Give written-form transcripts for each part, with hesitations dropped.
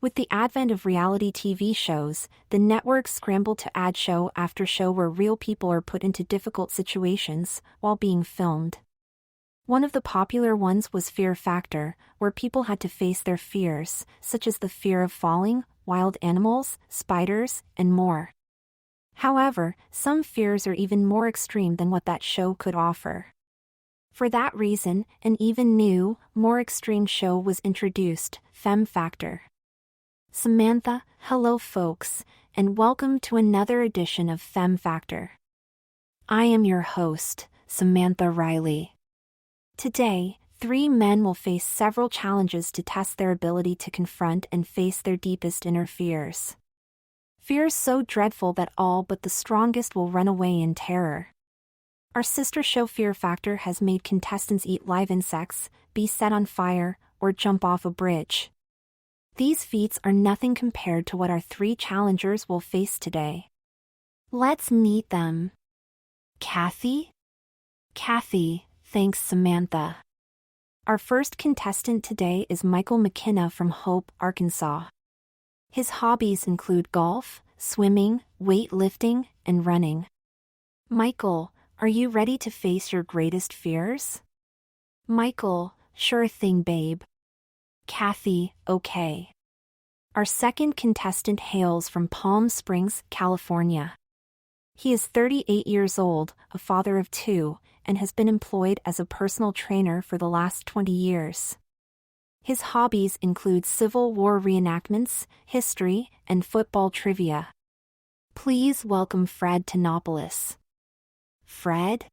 With the advent of reality TV shows, the networks scramble to add show after show where real people are put into difficult situations while being filmed. One of the popular ones was Fear Factor, where people had to face their fears, such as the fear of falling, wild animals, spiders, and more. However, some fears are even more extreme than what that show could offer. For that reason, an even new, more extreme show was introduced, Fem Factor. Samantha, hello folks, and welcome to another edition of Fem Factor. I am your host, Samantha Riley. Today, 3 men will face several challenges to test their ability to confront and face their deepest inner fears. Fears so dreadful that all but the strongest will run away in terror. Our sister show Fear Factor has made contestants eat live insects, be set on fire, or jump off a bridge. These feats are nothing compared to what our 3 challengers will face today. Let's meet them. Kathy? Kathy, thanks Samantha. Our first contestant today is Michael McKenna from Hope, Arkansas. His hobbies include golf, swimming, weightlifting, and running. Michael, are you ready to face your greatest fears? Michael, sure thing babe. Kathy, okay. Our second contestant hails from Palm Springs, California. He is 38 years old, a father of 2, and has been employed as a personal trainer for the last 20 years. His hobbies include Civil War reenactments, history, and football trivia. Please welcome Fred Tonopoulos. Fred?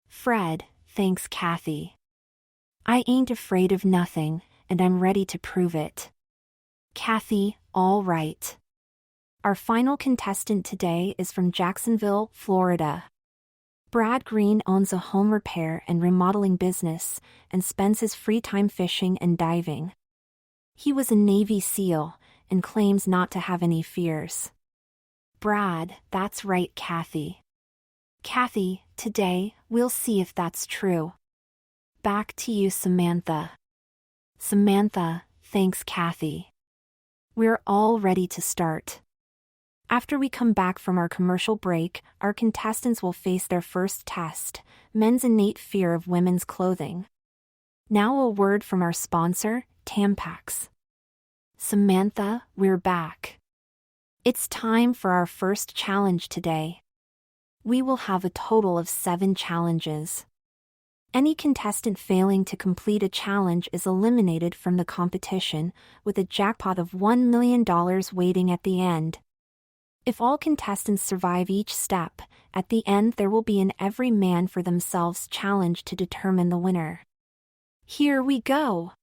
Fred, thanks Kathy. I ain't afraid of nothing, and I'm ready to prove it. Kathy, all right. Our final contestant today is from Jacksonville, Florida. Brad Green owns a home repair and remodeling business and spends his free time fishing and diving. He was a Navy SEAL and claims not to have any fears. Brad, that's right Kathy. Kathy, today, we'll see if that's true. Back to you Samantha. Samantha, thanks Kathy. We're all ready to start. After we come back from our commercial break, our contestants will face their first test, men's innate fear of women's clothing. Now a word from our sponsor, Tampax. Samantha, we're back. It's time for our first challenge today. We will have a total of 7 challenges. Any contestant failing to complete a challenge is eliminated from the competition, with a jackpot of $1 million waiting at the end. If all contestants survive each step, at the end there will be an every man for themselves challenge to determine the winner. Here we go!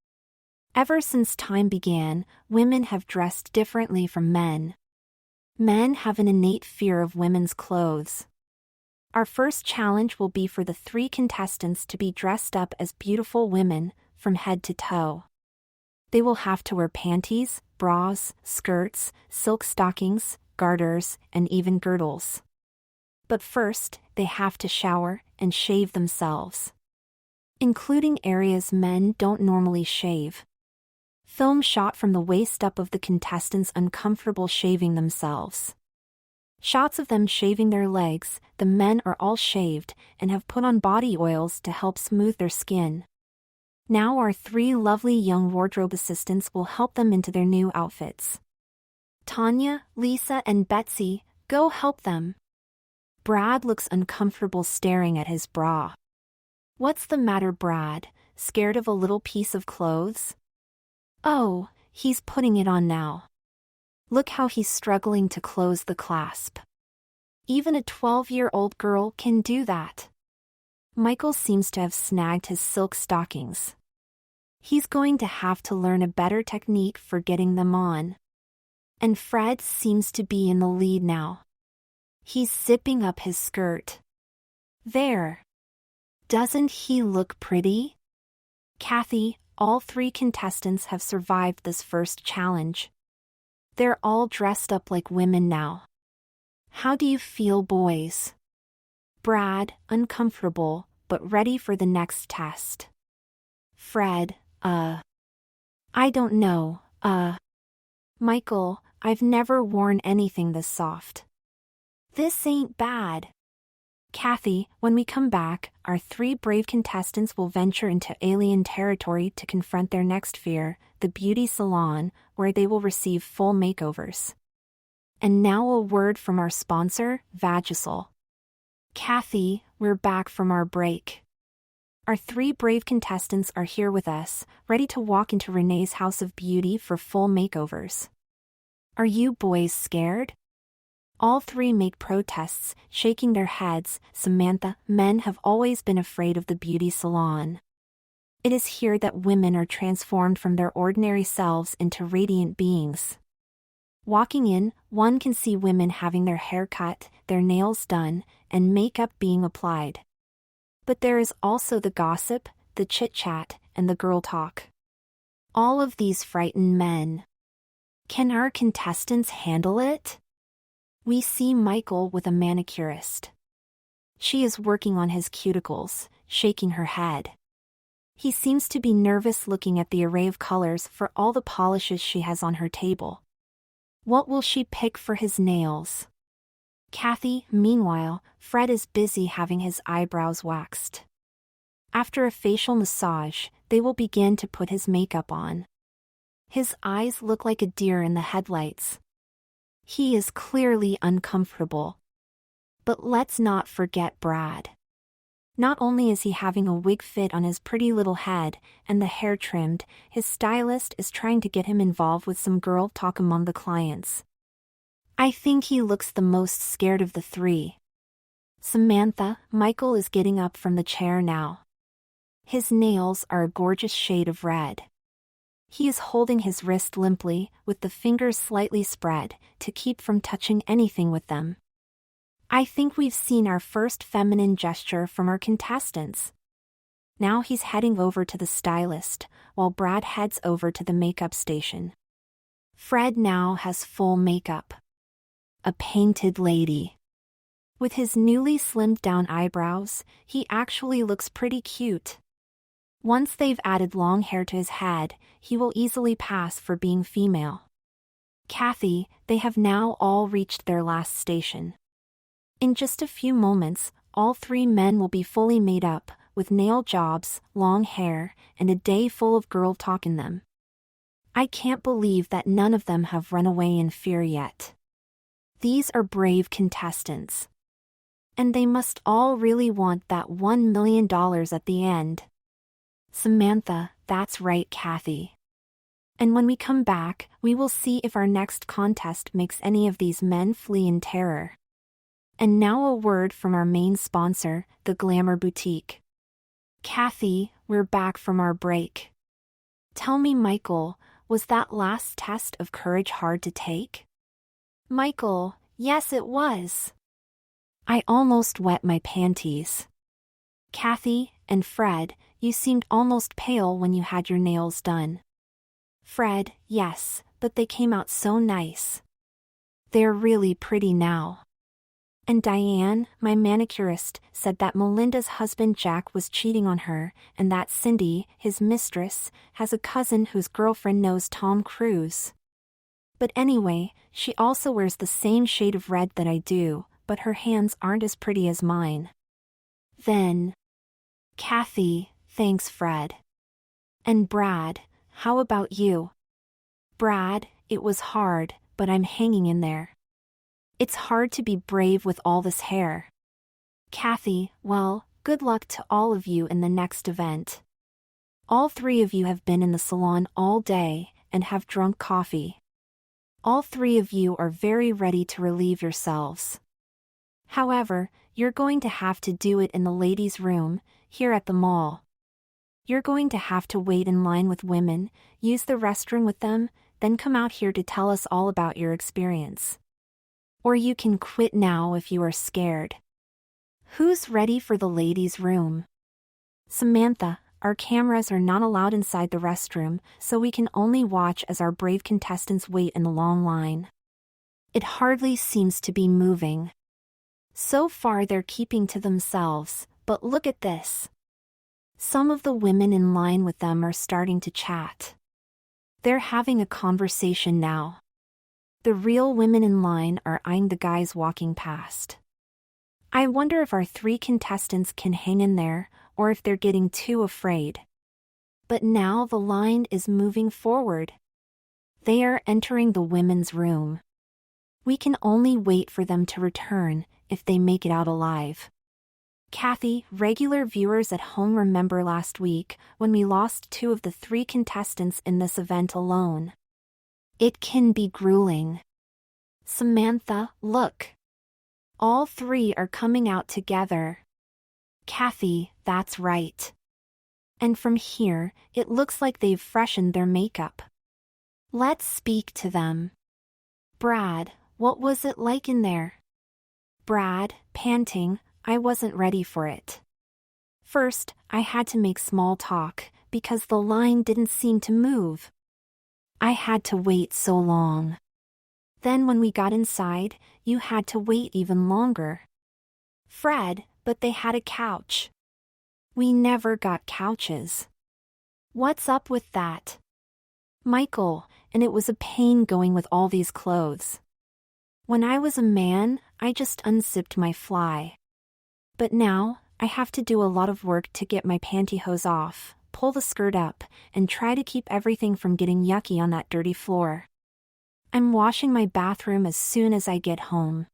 Ever since time began, women have dressed differently from men. Men have an innate fear of women's clothes. Our first challenge will be for the 3 contestants to be dressed up as beautiful women, from head to toe. They will have to wear panties, bras, skirts, silk stockings, garters, and even girdles. But first, they have to shower and shave themselves, including areas men don't normally shave. Film shot from the waist up of the contestants uncomfortable shaving themselves. Shots of them shaving their legs, the men are all shaved and have put on body oils to help smooth their skin. Now our 3 lovely young wardrobe assistants will help them into their new outfits. Tanya, Lisa, and Betsy, go help them. Brad looks uncomfortable staring at his bra. What's the matter, Brad? Scared of a little piece of clothes? Oh, he's putting it on now. Look how he's struggling to close the clasp. Even a 12-year-old girl can do that. Michael seems to have snagged his silk stockings. He's going to have to learn a better technique for getting them on. And Fred seems to be in the lead now. He's zipping up his skirt. There. Doesn't he look pretty? Kathy, all 3 contestants have survived this first challenge. They're all dressed up like women now. How do you feel, boys? Brad, uncomfortable, but ready for the next test. Fred, I don't know, Michael, I've never worn anything this soft. This ain't bad. Kathy, when we come back, our 3 brave contestants will venture into alien territory to confront their next fear, the beauty salon, where they will receive full makeovers. And now a word from our sponsor, Vagisil. Kathy, we're back from our break. Our 3 brave contestants are here with us, ready to walk into Renee's house of beauty for full makeovers. Are you boys scared? All 3 make protests, shaking their heads. Samantha, men have always been afraid of the beauty salon. It is here that women are transformed from their ordinary selves into radiant beings. Walking in, one can see women having their hair cut, their nails done, and makeup being applied. But there is also the gossip, the chit-chat, and the girl talk. All of these frighten men. Can our contestants handle it? We see Michael with a manicurist. She is working on his cuticles, shaking her head. He seems to be nervous looking at the array of colors for all the polishes she has on her table. What will she pick for his nails? Kathy, meanwhile, Fred is busy having his eyebrows waxed. After a facial massage, they will begin to put his makeup on. His eyes look like a deer in the headlights. He is clearly uncomfortable. But let's not forget Brad. Not only is he having a wig fit on his pretty little head and the hair trimmed, his stylist is trying to get him involved with some girl talk among the clients. I think he looks the most scared of the 3. Samantha, Michael is getting up from the chair now. His nails are a gorgeous shade of red. He is holding his wrist limply, with the fingers slightly spread, to keep from touching anything with them. I think we've seen our first feminine gesture from our contestants. Now he's heading over to the stylist, while Brad heads over to the makeup station. Fred now has full makeup. A painted lady. With his newly slimmed down eyebrows, he actually looks pretty cute. Once they've added long hair to his head, he will easily pass for being female. Kathy, they have now all reached their last station. In just a few moments, all 3 men will be fully made up, with nail jobs, long hair, and a day full of girl talk in them. I can't believe that none of them have run away in fear yet. These are brave contestants. And they must all really want that $1 million at the end. Samantha, that's right, Kathy. And when we come back, we will see if our next contest makes any of these men flee in terror. And now a word from our main sponsor, the Glamour Boutique. Kathy, we're back from our break. Tell me, Michael, was that last test of courage hard to take? Michael, yes it was. I almost wet my panties. Kathy and Fred, you seemed almost pale when you had your nails done. Fred, yes, but they came out so nice. They're really pretty now. And Diane, my manicurist, said that Melinda's husband Jack was cheating on her, and that Cindy, his mistress, has a cousin whose girlfriend knows Tom Cruise. But anyway, she also wears the same shade of red that I do, but her hands aren't as pretty as mine. Then, Kathy, thanks Fred. And Brad, how about you? Brad, it was hard, but I'm hanging in there. It's hard to be brave with all this hair. Kathy, well, good luck to all of you in the next event. All 3 of you have been in the salon all day and have drunk coffee. All 3 of you are very ready to relieve yourselves. However, you're going to have to do it in the ladies' room, here at the mall. You're going to have to wait in line with women, use the restroom with them, then come out here to tell us all about your experience. Or you can quit now if you are scared. Who's ready for the ladies' room? Samantha, our cameras are not allowed inside the restroom, so we can only watch as our brave contestants wait in the long line. It hardly seems to be moving. So far they're keeping to themselves, but look at this. Some of the women in line with them are starting to chat. They're having a conversation now. The real women in line are eyeing the guys walking past. I wonder if our 3 contestants can hang in there, or if they're getting too afraid. But now the line is moving forward. They are entering the women's room. We can only wait for them to return, if they make it out alive. Kathy, regular viewers at home remember last week when we lost 2 of the 3 contestants in this event alone. It can be grueling. Samantha, look. All 3 are coming out together. Kathy, that's right. And from here, it looks like they've freshened their makeup. Let's speak to them. Brad, what was it like in there? Brad, panting, I wasn't ready for it. First, I had to make small talk, because the line didn't seem to move. I had to wait so long. Then when we got inside, you had to wait even longer. Fred, but they had a couch. We never got couches. What's up with that? Michael, and it was a pain going with all these clothes. When I was a man, I just unzipped my fly. But now, I have to do a lot of work to get my pantyhose off, pull the skirt up, and try to keep everything from getting yucky on that dirty floor. I'm washing my bathroom as soon as I get home.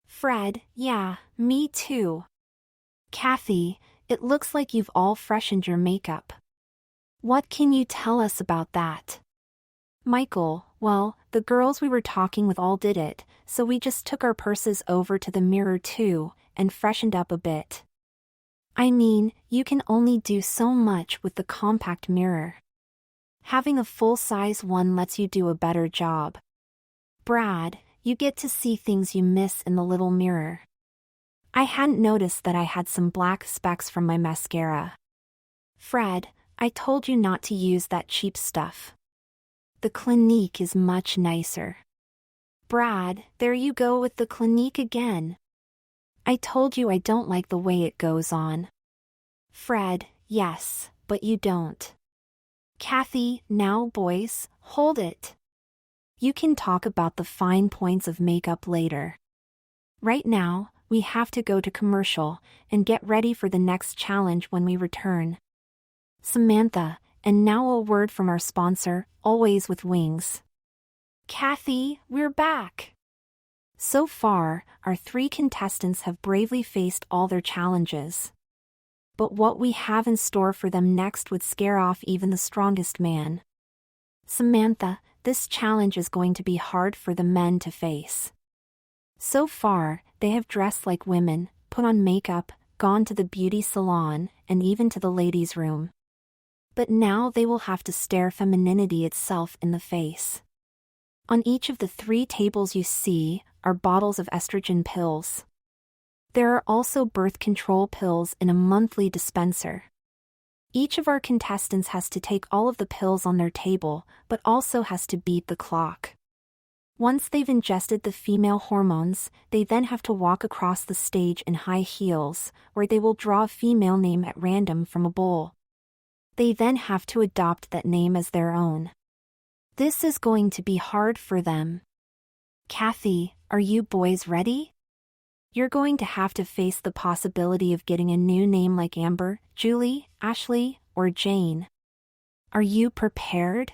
Fred, yeah, me too. Kathy, it looks like you've all freshened your makeup. What can you tell us about that? Michael, well, the girls we were talking with all did it, so we just took our purses over to the mirror too, and freshened up a bit. I mean, you can only do so much with the compact mirror. Having a full-size one lets you do a better job. Brad, you get to see things you miss in the little mirror. I hadn't noticed that I had some black specks from my mascara. Fred, I told you not to use that cheap stuff. The Clinique is much nicer. Brad, there you go with the Clinique again. I told you I don't like the way it goes on. Fred, yes, but you don't. Kathy, now boys, hold it. You can talk about the fine points of makeup later. Right now, we have to go to commercial and get ready for the next challenge when we return. Samantha, and now a word from our sponsor, Always with Wings. Kathy, we're back. So far, our 3 contestants have bravely faced all their challenges. But what we have in store for them next would scare off even the strongest man. Samantha, this challenge is going to be hard for the men to face. So far, they have dressed like women, put on makeup, gone to the beauty salon, and even to the ladies' room. But now they will have to stare femininity itself in the face. On each of the 3 tables you see are bottles of estrogen pills. There are also birth control pills in a monthly dispenser. Each of our contestants has to take all of the pills on their table, but also has to beat the clock. Once they've ingested the female hormones, they then have to walk across the stage in high heels, where they will draw a female name at random from a bowl. They then have to adopt that name as their own. This is going to be hard for them. Kathy, are you boys ready? You're going to have to face the possibility of getting a new name like Amber, Julie, Ashley, or Jane. Are you prepared?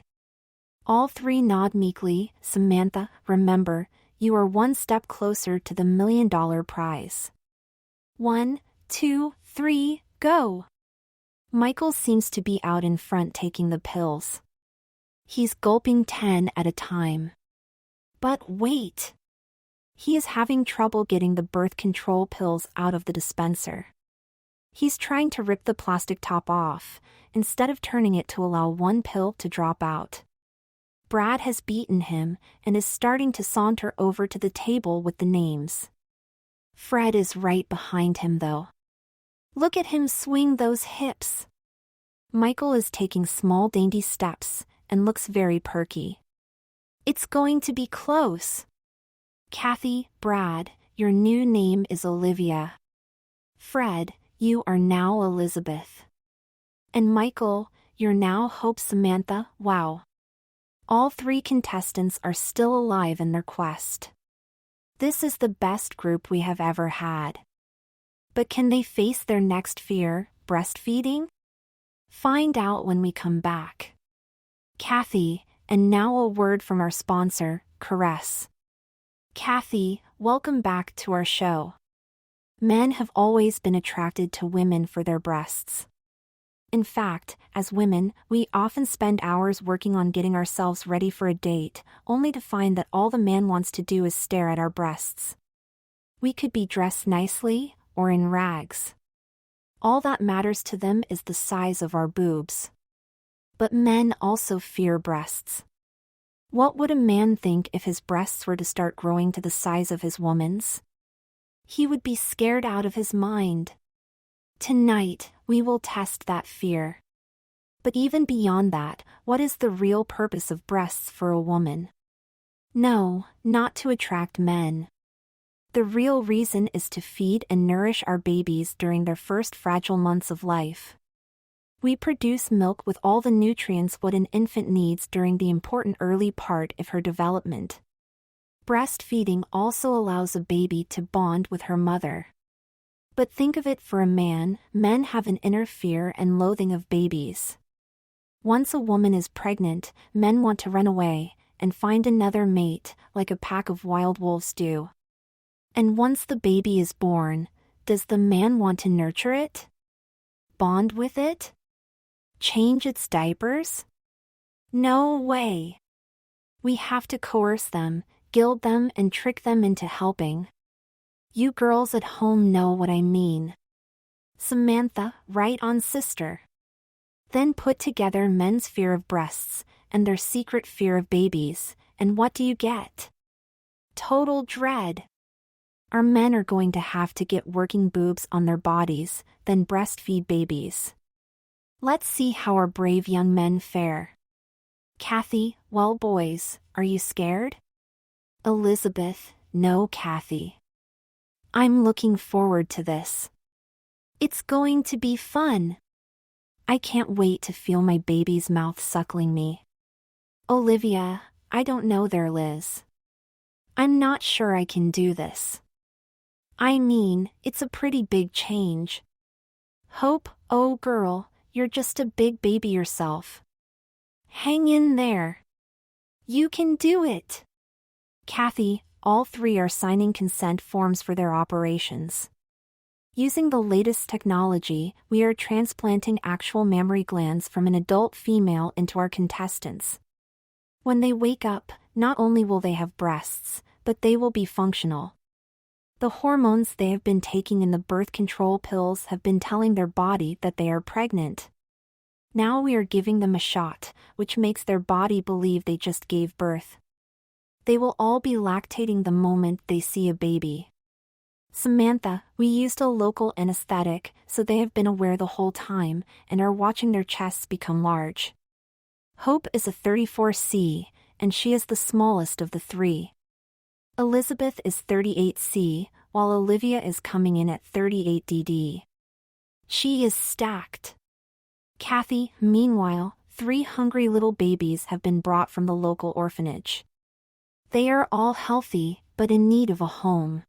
All 3 nod meekly. Samantha, remember, you are 1 step closer to the $1 million prize. 1, 2, 3, go! Michael seems to be out in front taking the pills. He's gulping 10 at a time. But wait! He is having trouble getting the birth control pills out of the dispenser. He's trying to rip the plastic top off, instead of turning it to allow 1 pill to drop out. Brad has beaten him and is starting to saunter over to the table with the names. Fred is right behind him though. Look at him swing those hips. Michael is taking small dainty steps and looks very perky. It's going to be close. Kathy, Brad, your new name is Olivia. Fred, you are now Elizabeth. And Michael, you're now Hope. Samantha, wow. All 3 contestants are still alive in their quest. This is the best group we have ever had. But can they face their next fear, breastfeeding? Find out when we come back. Kathy, and now a word from our sponsor, Caress. Kathy, welcome back to our show. Men have always been attracted to women for their breasts. In fact, as women, we often spend hours working on getting ourselves ready for a date, only to find that all the man wants to do is stare at our breasts. We could be dressed nicely, or in rags. All that matters to them is the size of our boobs. But men also fear breasts. What would a man think if his breasts were to start growing to the size of his woman's? He would be scared out of his mind. Tonight, we will test that fear. But even beyond that, what is the real purpose of breasts for a woman? No, not to attract men. The real reason is to feed and nourish our babies during their first fragile months of life. We produce milk with all the nutrients what an infant needs during the important early part of her development. Breastfeeding also allows a baby to bond with her mother. But think of it for a man, men have an inner fear and loathing of babies. Once a woman is pregnant, men want to run away and find another mate, like a pack of wild wolves do. And once the baby is born, does the man want to nurture it? Bond with it? Change its diapers? No way. We have to coerce them, gild them, and trick them into helping. You girls at home know what I mean. Samantha, right on, sister. Then put together men's fear of breasts and their secret fear of babies, and what do you get? Total dread. Our men are going to have to get working boobs on their bodies, then breastfeed babies. Let's see how our brave young men fare. Kathy, well boys, are you scared? Elizabeth, no Kathy. I'm looking forward to this. It's going to be fun. I can't wait to feel my baby's mouth suckling me. Olivia, I don't know there, Liz. I'm not sure I can do this. I mean, it's a pretty big change. Hope, oh girl, you're just a big baby yourself. Hang in there. You can do it. Kathy, all 3 are signing consent forms for their operations. Using the latest technology, we are transplanting actual mammary glands from an adult female into our contestants. When they wake up, not only will they have breasts, but they will be functional. The hormones they have been taking in the birth control pills have been telling their body that they are pregnant. Now we are giving them a shot, which makes their body believe they just gave birth. They will all be lactating the moment they see a baby. Samantha, we used a local anesthetic, so they have been aware the whole time and are watching their chests become large. Hope is a 34C, and she is the smallest of the 3. Elizabeth is 38C, while Olivia is coming in at 38DD. She is stacked. Kathy, meanwhile, 3 hungry little babies have been brought from the local orphanage. They are all healthy, but in need of a home.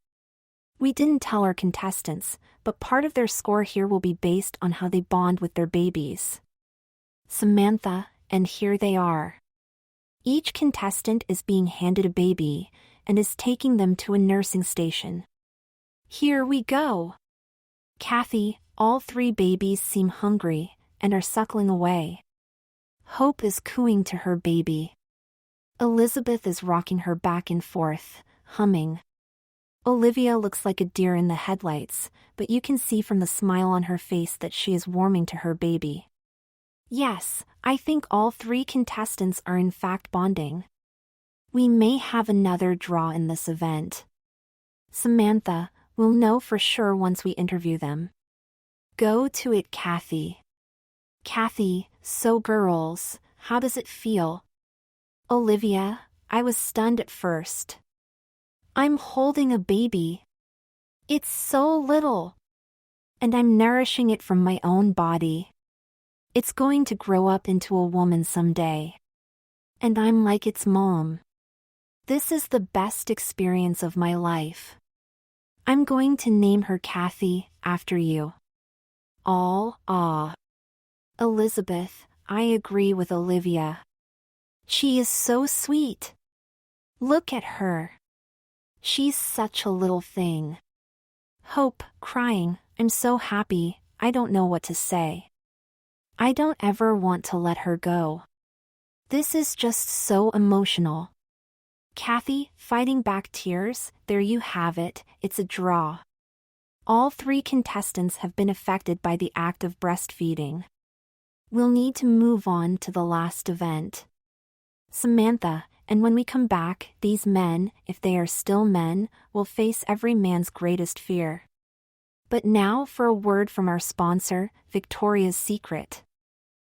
We didn't tell our contestants, but part of their score here will be based on how they bond with their babies. Samantha, and here they are. Each contestant is being handed a baby, and is taking them to a nursing station. Here we go. Kathy, all 3 babies seem hungry, and are suckling away. Hope is cooing to her baby. Elizabeth is rocking her back and forth, humming. Olivia looks like a deer in the headlights, but you can see from the smile on her face that she is warming to her baby. Yes, I think all 3 contestants are in fact bonding. We may have another draw in this event. Samantha, we'll know for sure once we interview them. Go to it, Kathy. Kathy, so girls, how does it feel? Olivia, I was stunned at first. I'm holding a baby. It's so little. And I'm nourishing it from my own body. It's going to grow up into a woman someday. And I'm like its mom. This is the best experience of my life. I'm going to name her Kathy, after you. All, ah. Elizabeth, I agree with Olivia. She is so sweet. Look at her. She's such a little thing. Hope, crying, I'm so happy, I don't know what to say. I don't ever want to let her go. This is just so emotional. Kathy, fighting back tears, there you have it, it's a draw. All 3 contestants have been affected by the act of breastfeeding. We'll need to move on to the last event. Samantha, and when we come back, these men, if they are still men, will face every man's greatest fear. But now for a word from our sponsor, Victoria's Secret.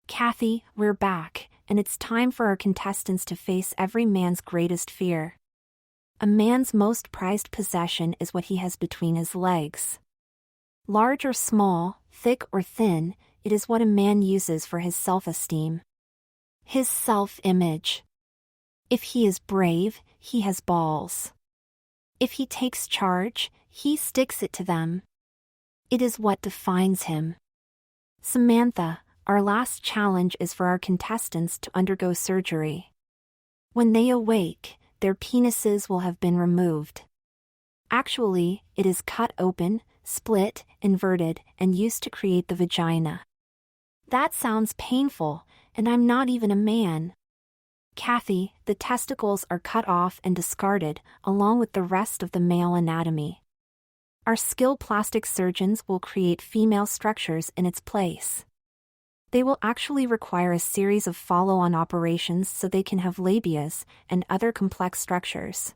Kathy, we're back, and it's time for our contestants to face every man's greatest fear. A man's most prized possession is what he has between his legs. Large or small, thick or thin, it is what a man uses for his self-esteem. His self-image. If he is brave, he has balls. If he takes charge, he sticks it to them. It is what defines him. Samantha, our last challenge is for our contestants to undergo surgery. When they awake, their penises will have been removed. Actually, it is cut open, split, inverted, and used to create the vagina. That sounds painful, and I'm not even a man. Kathy, the testicles are cut off and discarded, along with the rest of the male anatomy. Our skilled plastic surgeons will create female structures in its place. They will actually require a series of follow-on operations so they can have labias and other complex structures.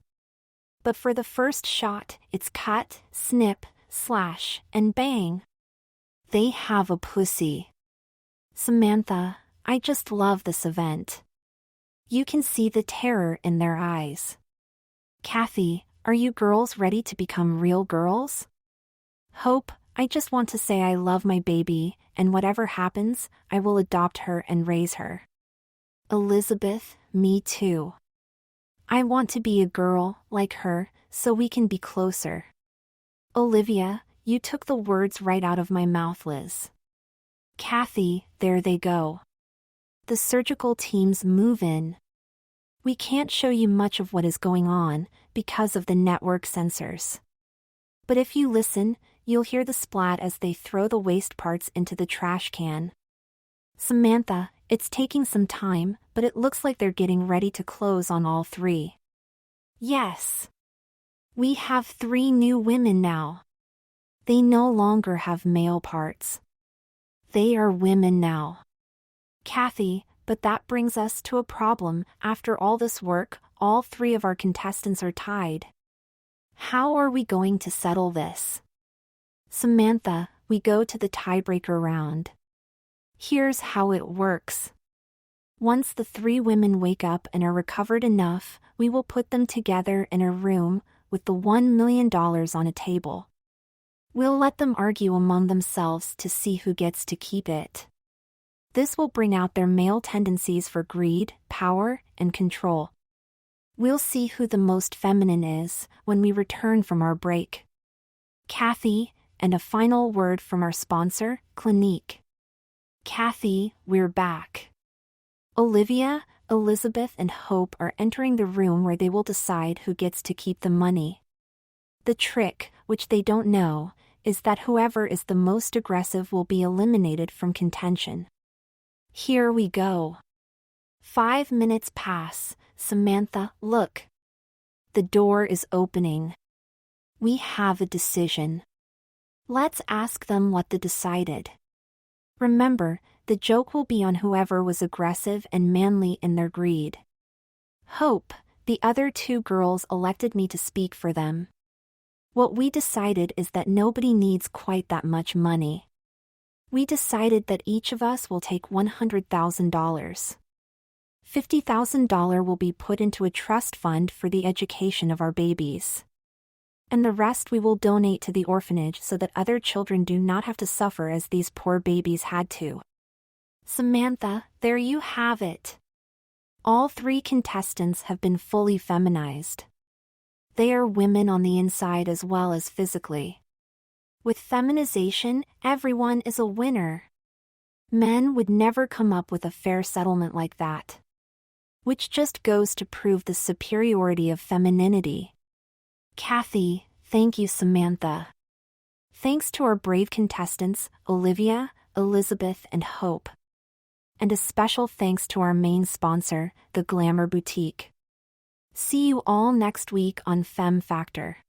But for the first shot, it's cut, snip, slash, and bang. They have a pussy. Samantha, I just love this event. You can see the terror in their eyes. Kathy, are you girls ready to become real girls? Hope, I just want to say I love my baby, and whatever happens, I will adopt her and raise her. Elizabeth, me too. I want to be a girl, like her, so we can be closer. Olivia, you took the words right out of my mouth, Liz. Kathy, there they go. The surgical teams move in. We can't show you much of what is going on, because of the network censors. But if you listen, you'll hear the splat as they throw the waste parts into the trash can. Samantha, it's taking some time, but it looks like they're getting ready to close on all 3. Yes. We have 3 new women now. They no longer have male parts. They are women now. Kathy, but that brings us to a problem. After all this work, all 3 of our contestants are tied. How are we going to settle this? Samantha, we go to the tiebreaker round. Here's how it works. Once the 3 women wake up and are recovered enough, we will put them together in a room with the $1 million on a table. We'll let them argue among themselves to see who gets to keep it. This will bring out their male tendencies for greed, power, and control. We'll see who the most feminine is when we return from our break. Kathy, and a final word from our sponsor, Clinique. Kathy, we're back. Olivia, Elizabeth, and Hope are entering the room where they will decide who gets to keep the money. The trick, which they don't know, is that whoever is the most aggressive will be eliminated from contention. Here we go. 5 minutes pass. Samantha, look. The door is opening. We have a decision. Let's ask them what they decided. Remember, the joke will be on whoever was aggressive and manly in their greed. Hope, the other 2 girls elected me to speak for them. What we decided is that nobody needs quite that much money. We decided that each of us will take $100,000. $50,000 will be put into a trust fund for the education of our babies. And the rest we will donate to the orphanage so that other children do not have to suffer as these poor babies had to. Samantha, there you have it. All 3 contestants have been fully feminized. They are women on the inside as well as physically. With feminization, everyone is a winner. Men would never come up with a fair settlement like that. Which just goes to prove the superiority of femininity. Kathy, thank you Samantha. Thanks to our brave contestants, Olivia, Elizabeth and Hope. And a special thanks to our main sponsor, the Glamour Boutique. See you all next week on Fem Factor.